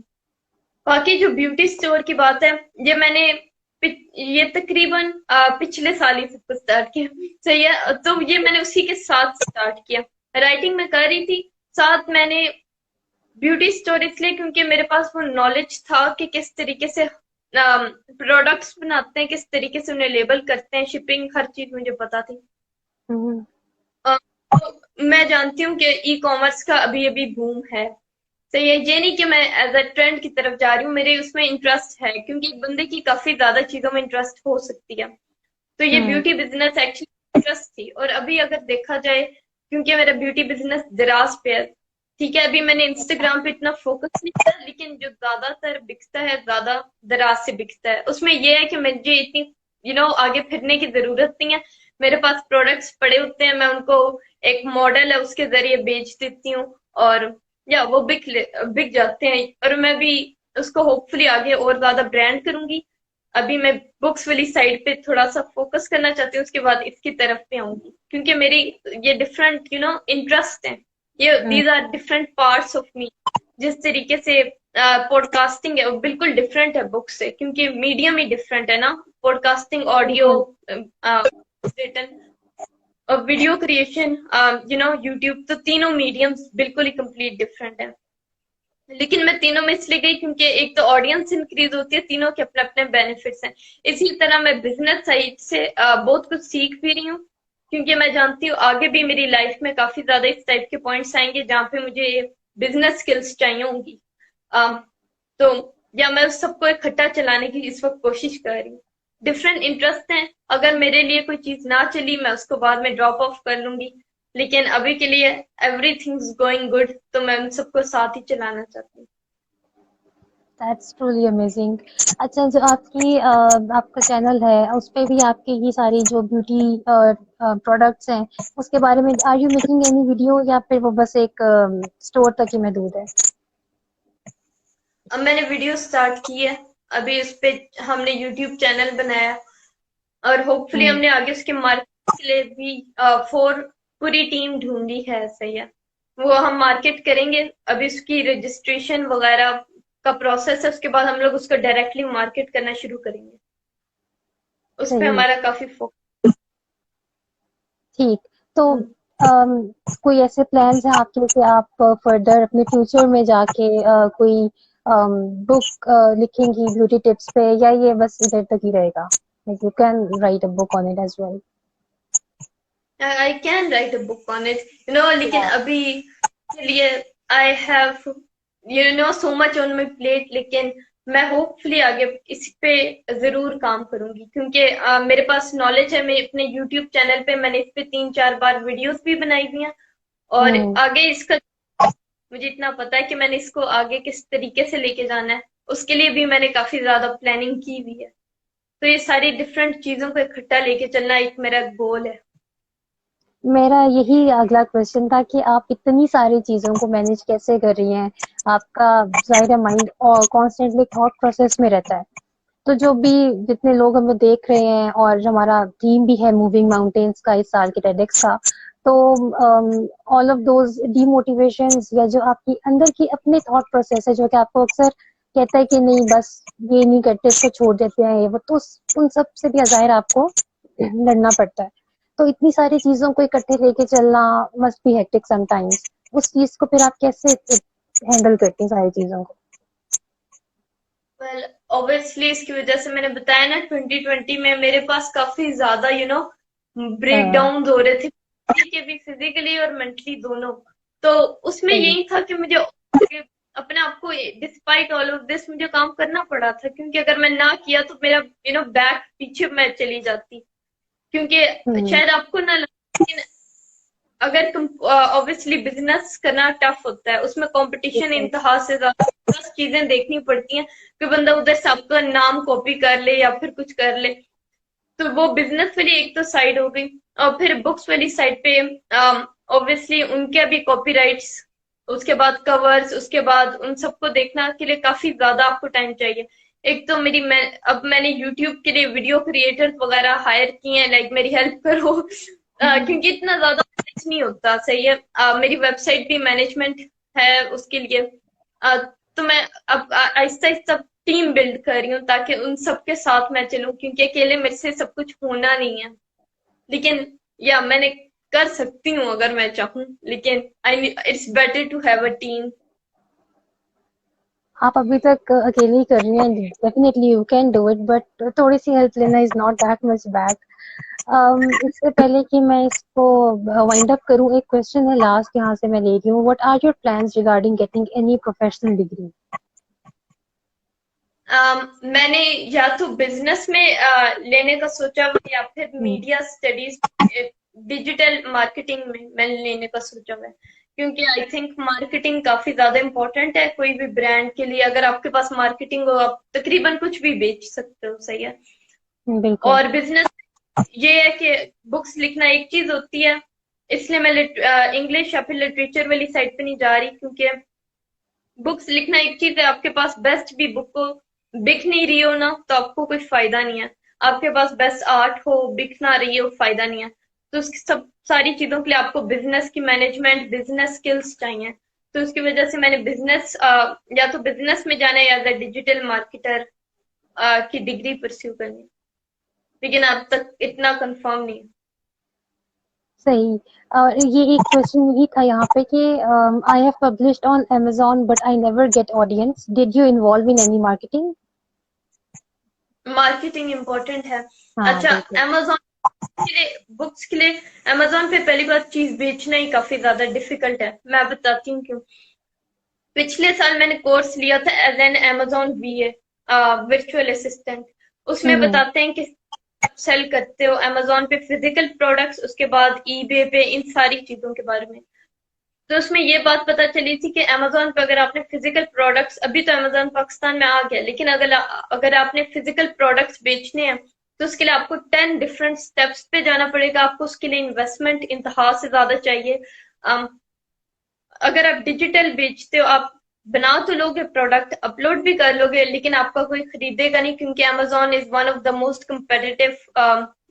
बाकी जो ब्यूटी स्टोर की बात है, ये मैंने ये तकरीबन पिछले साल ही सब कुछ स्टार्ट किया। सही है, तो ये मैंने उसी के साथ स्टार्ट किया। राइटिंग में कर रही थी, साथ मैंने ब्यूटी स्टोर इसलिए क्योंकि मेरे पास वो नॉलेज था कि किस तरीके से प्रोडक्ट्स बनाते हैं, किस तरीके से उन्हें लेबल करते हैं, शिपिंग, हर चीज मुझे पता थी। हम्म। तो मैं जानती हूँ कि ई कॉमर्स का अभी अभी बूम है। तो ये नहीं कि मैं एज अ ट्रेंड की तरफ जा रही हूँ, मेरे उसमें इंटरेस्ट है, क्योंकि एक बंदे की काफी ज्यादा चीजों में इंटरेस्ट हो सकती है। तो ये हम्म। ब्यूटी बिजनेस एक्चुअली इंटरेस्ट थी, और अभी अगर देखा जाए, क्योंकि मेरा ब्यूटी बिजनेस दराज पे है, ठीक है, अभी मैंने इंस्टाग्राम पे इतना फोकस नहीं किया, लेकिन जो ज्यादातर बिकता है, ज्यादा दराज से बिकता है, उसमें ये है कि मुझे इतनी आगे फिरने की जरूरत नहीं है। मेरे पास प्रोडक्ट्स पड़े होते हैं, मैं उनको एक मॉडल है उसके जरिए बेच देती हूँ, और या वो बिक जाते हैं, और मैं भी उसको होपफुली आगे और ज्यादा ब्रांड करूंगी। अभी मैं बुक्स वाली साइड पे थोड़ा सा फोकस करना चाहती हूँ, उसके बाद इसकी तरफ पे आऊंगी, क्योंकि मेरी ये डिफरेंट इंटरेस्ट हैं, ये hmm. These are different parts of me. जिस तरीके से पॉडकास्टिंग है वो बिल्कुल डिफरेंट है बुक से, क्योंकि मीडियम ही डिफरेंट है ना। पॉडकास्टिंग, ऑडियो, बिल्कुल। रिटन, और वीडियो क्रिएशन, यूट्यूब, तो तीनों मीडियम्स बिल्कुल ही कंप्लीट डिफरेंट है। लेकिन मैं तीनों में इसलिए गई क्योंकि एक तो ऑडियंस इंक्रीज होती है, तीनों के अपने अपने बेनिफिट्स हैं। इसी तरह मैं बिजनेस साइड से बहुत कुछ सीख भी रही हूँ, क्योंकि मैं जानती हूँ आगे भी मेरी लाइफ में काफी ज्यादा इस टाइप के पॉइंट्स आएंगे जहाँ पे मुझे बिजनेस स्किल्स चाहिए होंगी। अम, तो या मैं उस सबको इकट्ठा चलाने की इस वक्त कोशिश कर रही हूँ। डिफरेंट इंटरेस्ट हैं, अगर मेरे लिए कोई चीज ना चली मैं उसको बाद में ड्रॉप ऑफ कर लूंगी, लेकिन अभी के लिए एवरीथिंग्स गोइंग गुड, तो मैं उन सबको साथ ही चलाना चाहती हूँ। That's truly amazing. अच्छा, जो आपका चैनल है, उस पे भी आपके ये सारी जो ब्यूटी प्रोडक्ट्स हैं, उसके बारे में are you making any video, या फिर वो बस एक स्टोर तक ही महदूद है? अब मैंने वीडियो स्टार्ट की है, अभी उस पे हमने यूट्यूब चैनल बनाया, और होपफुली हम्म। हमने आगे उसके मार्केट के लिए भी फोर पूरी टीम ढूंढी है। सही है, वो हम मार्केट करेंगे। अभी उसकी रजिस्ट्रेशन वगैरह का प्रोसेस है, उसके बाद हम लोग उसको डायरेक्टली मार्केट करना शुरू करेंगे। उस पे सही। हमारा काफी फोकस। ठीक। तो कोई ऐसे प्लान्स हैं आपके कि आप फर्दर अपने फ्यूचर में जाके कोई बुक लिखेंगी ब्यूटी टिप्स पे, या ये बस इधर तक ही रहेगा? Like you can write a book on it as well. I can write a book on it, लेकिन अभी के लिए I have so much on my plate, लेकिन मैं होपफुली आगे इस पे जरूर काम करूंगी, क्योंकि मेरे पास नॉलेज है। मैं अपने यूट्यूब चैनल पे मैंने इस पे 3-4 बार वीडियोस भी बनाई हुई हैं, और हम्म। आगे इसका मुझे इतना पता है कि मैंने इसको आगे किस तरीके से लेके जाना है, उसके लिए भी मैंने काफी ज्यादा प्लानिंग की हुई है। तो ये सारी डिफरेंट चीजों को इकट्ठा लेके चलना एक मेरा गोल है। मेरा यही अगला क्वेश्चन था कि आप इतनी सारी चीजों को मैनेज कैसे कर रही हैं? आपका जाहिर है माइंड और कॉन्स्टेंटली थॉट प्रोसेस में रहता है। तो जो भी जितने लोग हमें देख रहे हैं, और हमारा थीम भी है मूविंग माउंटेन्स का इस साल के टेडेक्स का, तो ऑल ऑफ दोज डीमोटिवेशंस, या जो आपकी अंदर की अपने थॉट प्रोसेस है जो कि आपको अक्सर कहता है कि नहीं बस ये नहीं करते, इसको छोड़ देते हैं, ये वो, तो उन सब से भी जाहिर आपको लड़ना पड़ता है। तो इतनी सारी चीजों को इकट्ठे लेके चलना मस्ट बी हेक्टिक समटाइम्स। उस चीज को फिर आप कैसे हैंडल करती हैं सारी चीजों को? वेल, ऑब्वियसली इसकी वजह से मैंने बताया ना 2020 में मेरे पास काफी ज्यादा ब्रेक हाँ, डाउन हो रहे थे, के भी फिजिकली और मेंटली दोनों। तो उसमें सही। यही था कि मुझे अपने आप को डिस्पाइट ऑल ऑफ दिस मुझे काम करना पड़ा था, क्योंकि अगर मैं ना किया तो मेरा बैक पीछे मैं चली जाती। क्योंकि हम्म। शायद आपको ना लगे, लेकिन अगर तुम ऑब्वियसली बिजनेस करना टफ होता है, उसमें कंपटीशन बिल्कुल। इंतहा से ज्यादा 10 चीजें देखनी पड़ती हैं कि बंदा उधर से आपका नाम कॉपी कर ले या फिर कुछ कर ले। तो वो बिजनेस वाली एक तो साइड हो गई, और फिर बुक्स वाली साइड पे ऑब्वियसली उनके भी कॉपीराइट्स, उसके बाद कवर्स, उसके बाद उन सबको देखना के लिए काफी ज्यादा आपको टाइम चाहिए। एक तो अब मैंने यूट्यूब के लिए वीडियो क्रिएटर्स वगैरह हायर किए हैं, लाइक मेरी हेल्प करो क्योंकि इतना ज्यादा manage नहीं होता, सही है। मेरी वेबसाइट भी मैनेजमेंट है उसके लिए। तो मैं अब आहिस्ता आहिस्ता टीम बिल्ड कर रही हूँ ताकि उन सबके साथ मैं चलूं, क्योंकि अकेले मेरे से सब कुछ होना नहीं है। लेकिन या मैंने कर सकती हूँ अगर मैं चाहूँ, लेकिन I it's better to have a team. आप अभी तक अकेले ही कर रही हैं, definitely you can do it, but थोड़ी सी हेल्प लेना is not that much bad. इससे पहले कि मैं इसको वाइंड अप करूं, एक क्वेश्चन है लास्ट यहाँ से मैं ले रही हूँ। What are your plans regarding getting any professional degree? मैंने या तो बिजनेस में लेने का सोचा हुआ है, या फिर मीडिया स्टडीज, डिजिटल मार्केटिंग में मैंने लेने का सोचा हुआ है। क्योंकि आई थिंक मार्केटिंग काफी ज्यादा इंपॉर्टेंट है कोई भी ब्रांड के लिए। अगर आपके पास मार्केटिंग हो, आप तकरीबन कुछ भी बेच सकते हो, सही है। बिल्कुल। और बिजनेस ये है कि बुक्स लिखना एक चीज होती है, इसलिए मैं इंग्लिश या फिर लिटरेचर वाली साइड पे नहीं जा रही, क्योंकि बुक्स लिखना एक चीज है, आपके पास बेस्ट भी बुक को बिक नहीं रही हो ना, तो आपको कोई फायदा नहीं है। आपके पास बेस्ट आर्ट हो, बिक ना रही हो, फायदा नहीं है। तो उसकी सब सारी चीजों के लिए आपको बिजनेस की मैनेजमेंट, बिजनेस स्किल्स चाहिए। तो उसकी वजह से मैंने बिजनेस या तो बिजनेस में जाना है या डिजिटल मार्केटर की डिग्री परस्यू करनी है। लेकिन अब तक इतना कंफर्म नहीं है। सही। और ये एक क्वेश्चन भी था यहाँ पे कि I have published on Amazon but I never get audience, did you involve in any marketing? Marketing important है। हाँ, अच्छा, बिल्कुल। amazon के लिए, बुक्स के लिए अमेजोन पे पहली बार चीज बेचना ही काफी ज्यादा डिफिकल्ट है। मैं बताती हूँ क्यों। पिछले साल मैंने कोर्स लिया था as an Amazon VA, virtual assistant. उसमें हम्म। बताते हैं कि आप सेल करते हो अमेजोन पे फिजिकल प्रोडक्ट्स, उसके बाद ईबे पे, इन सारी चीजों के बारे में। तो उसमें ये बात पता चली थी कि अमेजोन पे अगर आपने फिजिकल प्रोडक्ट्स, अभी तो अमेजोन पाकिस्तान में आ गया, लेकिन अगर आपने फिजिकल प्रोडक्ट्स बेचने हैं तो उसके लिए आपको 10 डिफरेंट स्टेप्स पे जाना पड़ेगा। आपको उसके लिए इन्वेस्टमेंट इंतहा से ज्यादा चाहिए। अम, अगर आप डिजिटल बेचते हो, आप बना तो लोगे प्रोडक्ट, अपलोड भी कर लोगे, लेकिन आपका कोई खरीदेगा नहीं, क्योंकि Amazon is one of the most competitive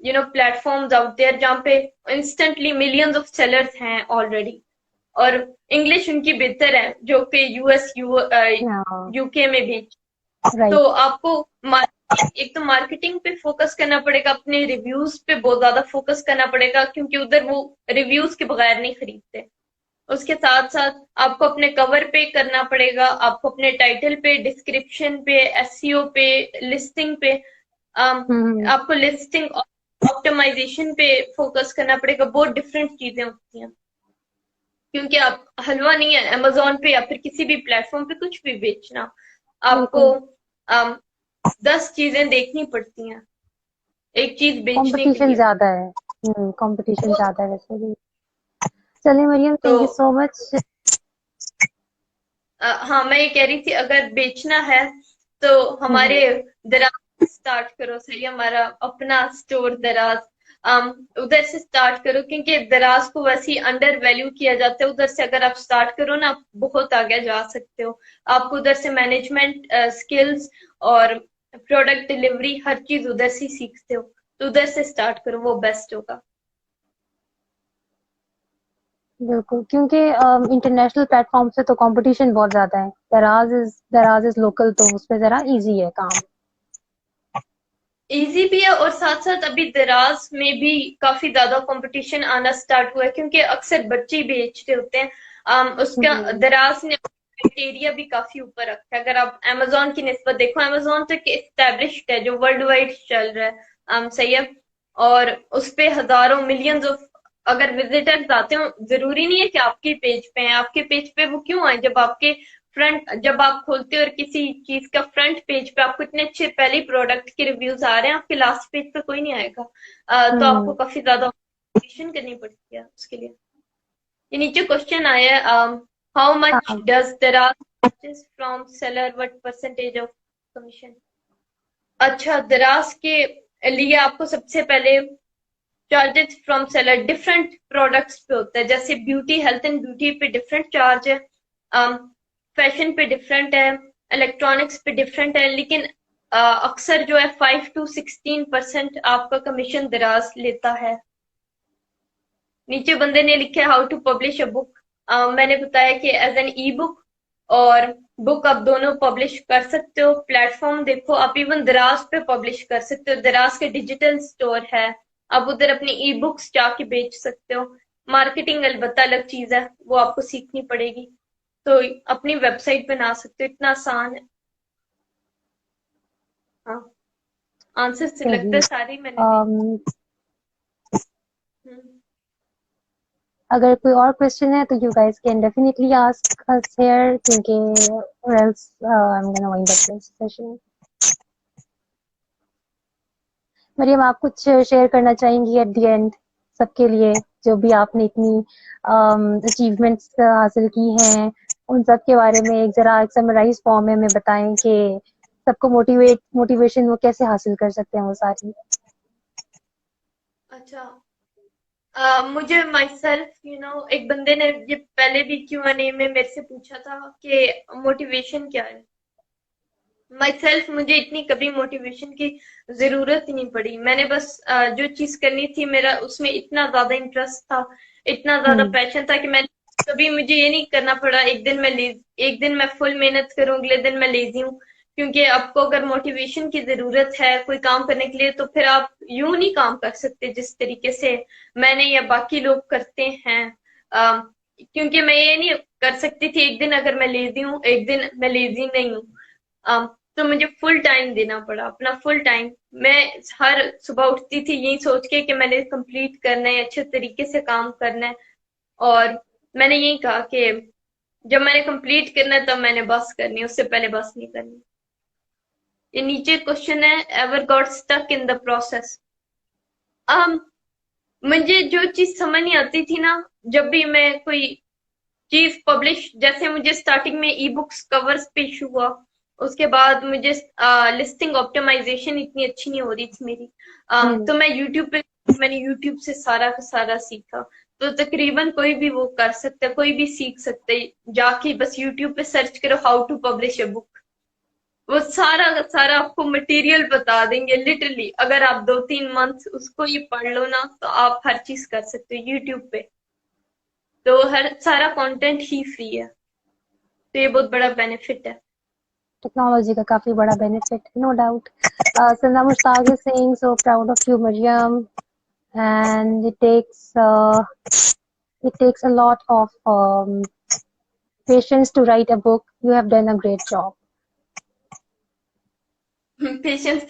platforms out there, जहाँ पे इंस्टेंटली मिलियंस ऑफ सेलर्स हैं ऑलरेडी। और इंग्लिश उनकी बेहतर है, जो कि यूएस हाँ, यूके में भी। राइट। तो आपको एक तो मार्केटिंग पे फोकस करना पड़ेगा, अपने रिव्यूज पे बहुत ज्यादा फोकस करना पड़ेगा, क्योंकि उधर वो रिव्यूज के बगैर नहीं खरीदते। उसके साथ साथ आपको अपने कवर पे करना पड़ेगा, आपको अपने टाइटल पे, डिस्क्रिप्शन पे, एसईओ पे, लिस्टिंग पे, हम्म। आपको लिस्टिंग ऑप्टिमाइजेशन पे फोकस करना पड़ेगा। बहुत डिफरेंट चीजें होती हैं, क्योंकि आप हलवा नहीं है अमेजोन पे या फिर किसी भी प्लेटफॉर्म पे कुछ भी बेचना। आपको बिल्कुल। 10 चीजें देखनी पड़ती हैं एक चीज बेचने के कंपटीशन लिए। ज्यादा है। कंपटीशन वो ज्यादा है वैसे भी। चलिए मरियम, तो थैंक यू सो मच। हाँ, मैं ये कह रही थी, अगर बेचना है तो हमारे दराज स्टार्ट करो, सही है, हमारा अपना स्टोर दराज। उधर से स्टार्ट करो, क्योंकि दराज को वैसे ही अंडर वैल्यू किया जाता है। उधर से अगर आप स्टार्ट करो ना, आप बहुत आगे जा सकते हो। आपको उधर से मैनेजमेंट स्किल्स और प्रोडक्ट डिलीवरी हर चीज उधर से ही सीखते हो। तो उधर से स्टार्ट करो, वो बेस्ट होगा। बिल्कुल, क्योंकि इंटरनेशनल प्लेटफॉर्म से तो कंपटीशन बहुत ज्यादा है। दराज इज लोकल, तो उसपे जरा इजी है काम। इजी भी है, और साथ साथ अभी दराज में भी काफी ज्यादा कंपटीशन आना स्टार्ट हुआ है, क्योंकि अक्सर बच्चे ही बेच रहे होते हैं। उसका हम्म। दराज ने क्राइटेरिया भी काफी ऊपर रखा है। अगर आप Amazon की निस्बत देखो, Amazon तो एक एस्टेब्लिश्ड है जो वर्ल्ड वाइड चल रहा है, सही है। और उस पे हजारों मिलियंस ऑफ अगर विजिटर्स आते हो, जरूरी नहीं है कि आपके पेज पे हैं। आपके पेज पे वो क्यों आए, जब आप खोलते हो और किसी चीज का फ्रंट पेज पे आपको इतने अच्छे पहले प्रोडक्ट के रिव्यूज आ रहे हैं, आपके लास्ट पेज पे कोई नहीं आएगा। तो आपको हम्म। काफी ज्यादा ऑप्टिमाइजेशन करनी पड़ती है उसके लिए। ये नीचे क्वेश्चन आया है, हाउ मच हाँ। डज दराज charges from seller, what percentage of commission. अच्छा, दराज के लिए आपको सबसे पहले charges from seller different products पे होता है, जैसे ब्यूटी, हेल्थ एंड ब्यूटी पे डिफरेंट चार्ज है, फैशन पे डिफरेंट है, इलेक्ट्रॉनिक्स पे डिफरेंट है, लेकिन अक्सर जो है 5 to 16% आपका कमीशन दराज लेता है। नीचे बंदे ने लिखा है how to publish a book. मैंने बताया कि एज एन ई बुक और बुक आप दोनों पब्लिश कर सकते हो। प्लेटफॉर्म देखो, आप इवन दराज पे पब्लिश कर सकते हो, दराज के डिजिटल स्टोर है, आप उधर अपनी ई बुक्स जाके बेच सकते हो। मार्केटिंग अलबत्ता अलग चीज है, वो आपको सीखनी पड़ेगी, तो अपनी वेबसाइट बना सकते हो, इतना आसान है। हाँ, आंसर से लगता सही। है सारे ही मैंने दे। अम, हम्म। अगर कोई और क्वेश्चन है तो you guys can definitely ask us here, क्योंकि or else I'm gonna wind up this session. Mariam, आप कुछ शेयर करना चाहेंगी एट द एंड सबके लिए, जो भी आपने इतनी अचीवमेंट्स हासिल की हैं उन सब के बारे में एक जरा एक समराइज फॉर्म में हमें बताएं कि सबको मोटिवेशन वो कैसे हासिल कर सकते हैं वो सारी। अच्छा, मुझे माई सेल्फ एक बंदे ने ये पहले भी Q&A में मेरे से पूछा था कि मोटिवेशन क्या है। माई सेल्फ मुझे इतनी कभी मोटिवेशन की जरूरत ही नहीं पड़ी। मैंने बस जो चीज करनी थी, मेरा उसमें इतना ज्यादा इंटरेस्ट था, इतना ज्यादा हम्म। पैशन था कि मैंने कभी मुझे ये नहीं करना पड़ा एक दिन मैं फुल मेहनत करूं, अगले दिन मैं लेजी हूँ। क्योंकि आपको अगर मोटिवेशन की जरूरत है कोई काम करने के लिए, तो फिर आप यूं नहीं काम कर सकते जिस तरीके से मैंने या बाकी लोग करते हैं। क्योंकि मैं ये नहीं कर सकती थी एक दिन अगर मैं लेजी हूँ, एक दिन मैं लेजी नहीं हूँ। तो मुझे फुल टाइम देना पड़ा, अपना फुल टाइम। मैं हर सुबह उठती थी यही सोच के कि मैंने कंप्लीट करना है, अच्छे तरीके से काम करना है। और मैंने यही कहा कि जब मैंने कंप्लीट करना है तब मैंने बस करनी है, उससे पहले बस नहीं करनी। ये नीचे क्वेश्चन है, ever got stuck in the process. um, मुझे जो चीज समझ नहीं आती थी ना, जब भी मैं कोई चीज पब्लिश, जैसे मुझे स्टार्टिंग में ई बुक्स कवर्स पे इशू हुआ, उसके बाद मुझे लिस्टिंग ऑप्टिमाइजेशन इतनी अच्छी नहीं हो रही थी मेरी। हम्म। तो मैंने यूट्यूब से सारा का सारा सीखा। तो तकरीबन कोई भी वो कर सकता है, कोई भी सीख सकता है, जाके बस यूट्यूब पे सर्च करो how to publish a book. वो सारा का सारा आपको मटेरियल बता देंगे लिटरली। अगर आप 2-3 मंथ उसको ये पढ़ लो ना, तो आप हर चीज कर सकते हो यूट्यूब पे। तो हर सारा कंटेंट ही फ्री है, तो ये बहुत बड़ा बेनिफिट है। टेक्नोलॉजी का काफी बड़ा benefit, no doubt. Sanda Mushtaq is saying so proud of you, Mariam, and it takes a lot of patience to write a book. You have done a great job. Patience,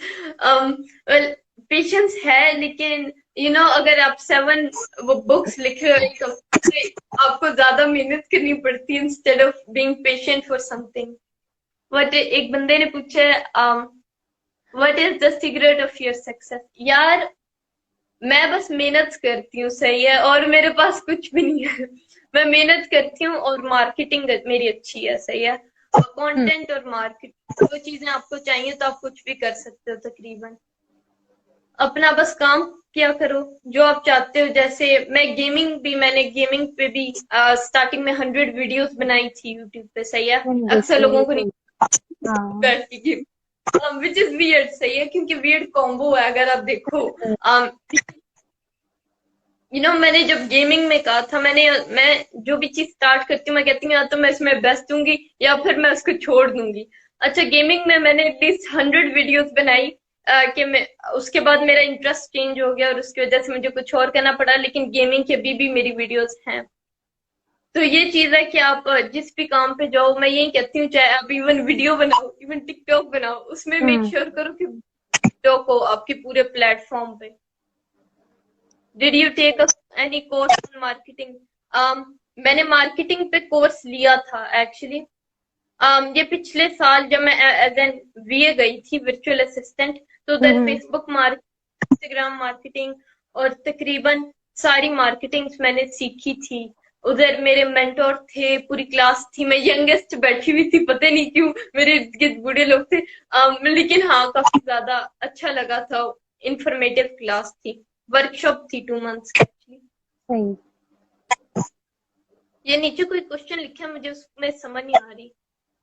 well, patience है, लेकिन अगर आप 7 वो books लिख रहे हो एक हफ्ते में, आपको ज्यादा मेहनत करनी पड़ती है instead of being patient for something. But एक बंदे ने पूछा है, what is the secret of your success. यार, मैं बस मेहनत करती हूँ, सही है, और मेरे पास कुछ भी नहीं है। मैं मेहनत करती हूँ और मार्केटिंग मेरी अच्छी है, सही है। और Hmm. कंटेंट और मार्केटिंग वो चीजें आपको चाहिए तो आप कुछ भी कर सकते हो तकरीबन। अपना बस काम किया करो जो आप चाहते हो। जैसे मैंने गेमिंग पे भी स्टार्टिंग में 100 वीडियोस बनाई थी यूट्यूब पे, सही है। अक्सर देखिए, लोगों को नहीं हाँ। करती गेम, विच इज वियर्ड, सही है, क्योंकि वियर्ड कॉम्बो है अगर आप देखो। मैंने जब गेमिंग में कहा था, मैं जो भी चीज स्टार्ट करती हूँ मैं कहती हूँ या तो मैं इसमें बेस्ट दूंगी या फिर मैं उसको छोड़ दूंगी। अच्छा, गेमिंग में मैंने एटलीस्ट 100 वीडियोस बनाई, कि मैं उसके बाद मेरा इंटरेस्ट चेंज हो गया और उसकी वजह से मुझे कुछ और करना पड़ा, लेकिन गेमिंग के अभी भी मेरी वीडियोस हैं। तो ये चीज है कि आप जिस भी काम पे जाओ, मैं यही कहती हूँ, चाहे आप इवन वीडियो बनाओ, इवन टिकटॉक बनाओ, उसमें मेक हम्म। श्योर करो कि टिकटॉक हो आपके पूरे प्लेटफॉर्म पे। Did you take any course on marketing? मैंने मार्केटिंग पे कोर्स लिया था एक्चुअली। ये पिछले साल जब मैं एज एन वीए गई थी, वर्चुअल असिस्टेंट, तो उधर हम्म। फेसबुक मार्केटिंग, इंस्टाग्राम मार्केटिंग और तकरीबन सारी मार्केटिंग्स मैंने सीखी थी। उधर मेरे मेंटोर थे, पूरी क्लास थी, मैं यंगेस्ट बैठी हुई थी, पता नहीं क्यों मेरे इर्द गिर्द बूढ़े लोग थे। लेकिन हाँ, काफी ज्यादा अच्छा लगा था, इंफॉर्मेटिव क्लास थी, वर्कशॉप थी 2 मंथ्स की actually। सही। ये नीचे कोई क्वेश्चन लिखा है, मुझे उसमें समझ नहीं आ रही।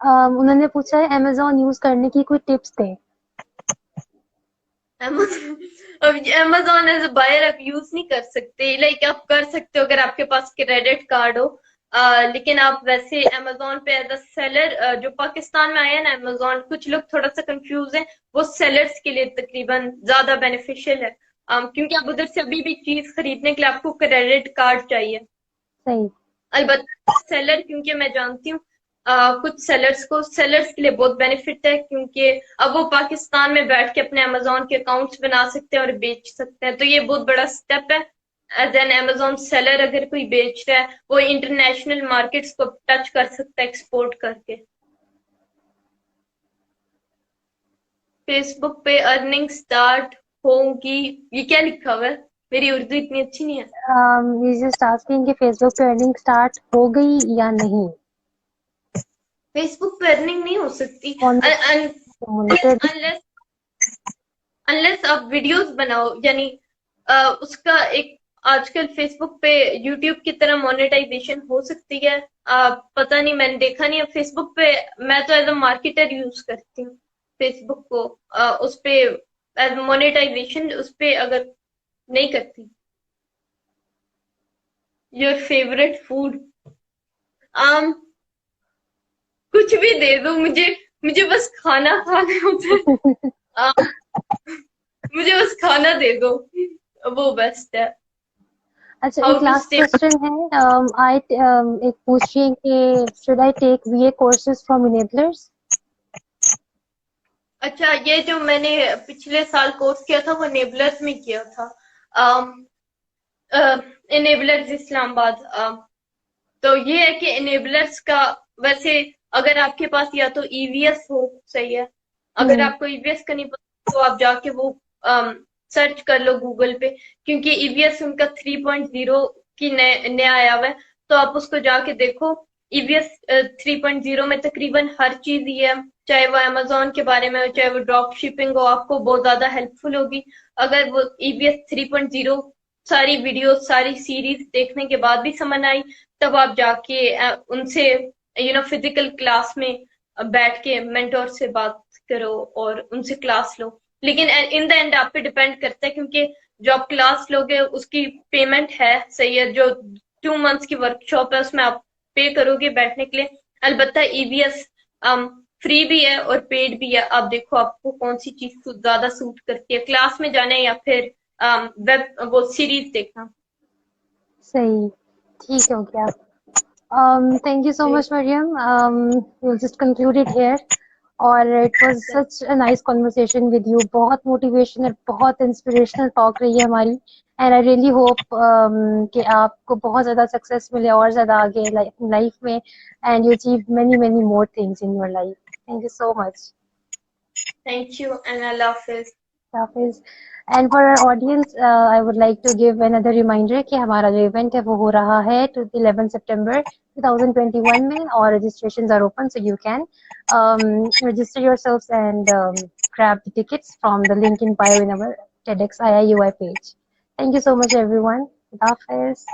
उन्होंने पूछा है अमेजोन यूज करने की कोई टिप्स दें। अब अमेजोन एज अ बायर आप यूज नहीं कर सकते, लाइक आप कर सकते हो अगर आपके पास क्रेडिट कार्ड हो। लेकिन आप वैसे अमेजोन पे एज अ सेलर, जो पाकिस्तान में आया ना अमेजोन, कुछ लोग थोड़ा सा कंफ्यूज हैं, वो सेलर्स के लिए तकरीबन ज्यादा बेनिफिशियल है। क्योंकि आप उधर से अभी भी चीज खरीदने के लिए आपको क्रेडिट कार्ड चाहिए। सही। अलबत्ता सेलर, क्योंकि मैं जानती हूँ कुछ सेलर्स के लिए बहुत बेनिफिट है, क्योंकि अब वो पाकिस्तान में बैठ के अपने अमेजोन के अकाउंट्स बना सकते हैं और बेच सकते हैं, तो ये बहुत बड़ा स्टेप है। एज एन अमेजोन सेलर अगर कोई बेच रहा है, वो इंटरनेशनल मार्केट्स को टच कर सकता है एक्सपोर्ट करके। फेसबुक पे अर्निंग स्टार्ट होंगी, ये क्या लिखा हुआ है? मेरी उर्दू इतनी अच्छी नहीं है। ये जस्ट आस्किंग कि फेसबुक पे अर्निंग स्टार्ट हो गई या नहीं। फेसबुक पे अर्निंग नहीं हो सकती मॉनिटर। अनलेस अनलेस आप वीडियोस बनाओ, यानी उसका एक, आजकल फेसबुक पे यूट्यूब की तरह मोनेटाइजेशन हो सकती है। पता नहीं, मैंने देखा नहीं है फेसबुक पे। मैं तो एज अ मार्केटर यूज करती हूँ फेसबुक को। उस पे एज मोनेटाइजेशन उस पे अगर नहीं करती। Your favourite food? आम कुछ भी दे दो मुझे, मुझे बस खाना खाना होता है। आम, मुझे बस खाना दे दो, वो बेस्ट है। अच्छा, हाउ एक टू लास्ट स्टे। क्वेश्चन है। एक पूछ रही है कि should I take VA courses from enablers. अच्छा, ये जो मैंने पिछले साल कोर्स किया था वो नेबलर्स में किया था, इनेबलर्स इस्लामाबाद। तो ये है कि इनेबलर्स का, वैसे अगर आपके पास या तो ईवीएस हो, सही है। अगर हम्म। आपको ईवीएस का नहीं पता तो आप जाके वो सर्च कर लो गूगल पे, क्योंकि ईवीएस उनका 3.0 की नया आया हुआ है, तो आप उसको जाके देखो। ईवीएस 3.0 में तकरीबन हर चीज ही है, चाहे वो अमेजोन के बारे में हो, चाहे वो ड्रॉप शिपिंग हो, आपको बहुत ज्यादा हेल्पफुल होगी। अगर वो ईवीएस 3.0 सारी वीडियो सारी सीरीज देखने के बाद भी समझ आई, तब आप जाके उनसे फिजिकल क्लास में बैठ के मेंटोर से बात करो और उनसे क्लास लो। लेकिन इन द एंड आप पे डिपेंड करता है, क्योंकि जो आप क्लास लोगे उसकी पेमेंट है, सही है। जो 2 मंथ्स की वर्कशॉप है उसमें आप पे करोगे बैठने के लिए। अलबत्ता ईवीएस फ्री भी है और पेड भी है, आप देखो आपको कौन सी चीज ज्यादा सूट करती है, क्लास में जाना या फिर वेब वो सीरीज देखना। सही। ठीक हो गया। Thank you so ji, much, Mariam. We'll just conclude it here. और it was such a nice conversation with you. बहुत motivational, बहुत inspirational talk रही है हमारी. And I really hope कि आपको बहुत ज़्यादा success मिले और ज़्यादा आगे life में, and you achieve many many more things in your life. Thank you so much. Thank you and Allah Hafiz. Hafiz. And for our audience, I would like to give another reminder कि हमारा जो event है वो हो रहा है 11 September 2021 में, और registrations are open, so you can register yourselves and grab the tickets from the link in bio in our TEDx IIUI page. Thank you so much, everyone. Hafiz.